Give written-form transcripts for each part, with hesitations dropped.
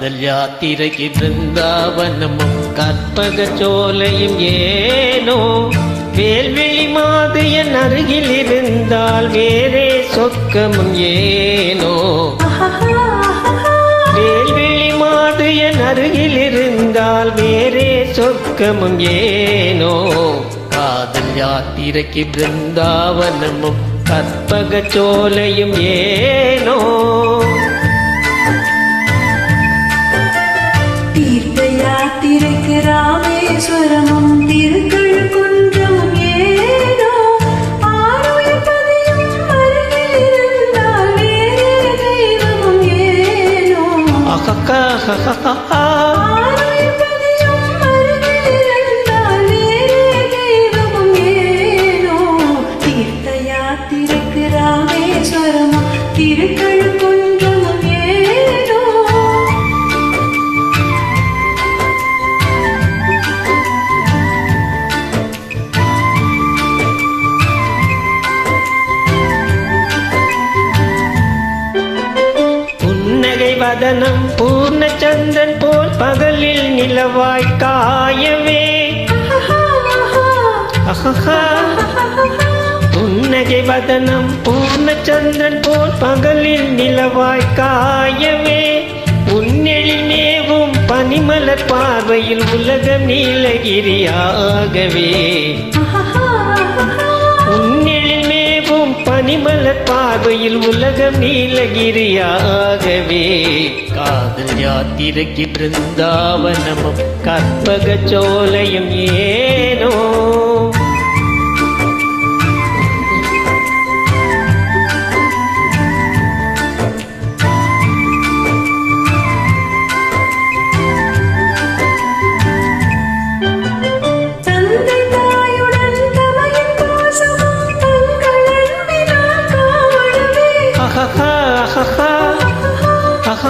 காதல் யாத்திரைக்கு பிருந்தாவனமும் கற்பக சோலையும் ஏனோ வேல்விழி மாது என் அருகில் இருந்தால் வேறே சொர்க்கமும் ஏனோ வேல்விழி மாது என் அருகில் இருந்தால் வேறே சொர்க்கமும் ஏனோ காதல் யாத்திரைக்கு பிருந்தாவனமும் கற்பக சோலையும் ஏனோ தீர்த்த யாத்திரைக்கு ராமேஸ்வரமும் திருக்கழுக்குன்றமும் ஏனோ ஆருயிர் பதியும் அருகில் இருந்தால் வேறே தெய்வமும் ஏனோ ஆருயிர் பதியும் அருகில் இருந்தால் வேறே தெய்வமும் ஏனோ தீர்த்த யாத்திரைக்கு ராமேஸ்வரமும் திருக்கழுக்குன்றமும் ஏனோ வதனம் பூர்ணச்சந்திரன் போல் பகலில் நிலவாய் காயவே புன்னகை வதனம் பூர்ணச்சந்திரன் போல் பகலில் நிலவாய் காயவே உன்னெழில் மேவும் பனிமலர் பார்வையில் உலகம் நீலகிரியாகவே உன்னெழில் மேவும் பனிமலர் பார்வையில் உலகம் நீலகிரியாகவே காதல் யாத்திரைக்கு பிருந்தாவனமும் கற்பக சோலையும் ஏனோ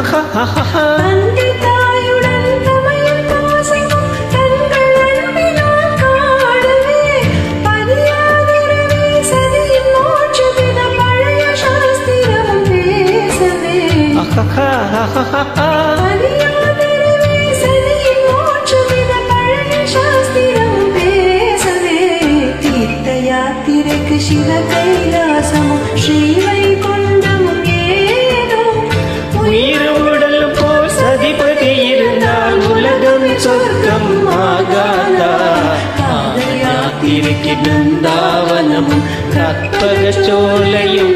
தந்தை தாயுடன் தமையன் பாசமும் தங்கள் அன்பினால் காணவே பதியாதிரவே சதியின் மோட்சமித பழைய சாஸ்திரமும் பேசவே பதியாதிரவே சதியின் மோட்சமித பழைய சாஸ்திரமும் பேசவே தீர்த்த யாத்திரைக்கு சிவ கைலாசமும் ஸ்ரீவை கொண்டமும் சொர்க்கம் ஆகாதா காதல் யாத்திரைக்கு பிருந்தாவனமும் கற்பக சோலையும்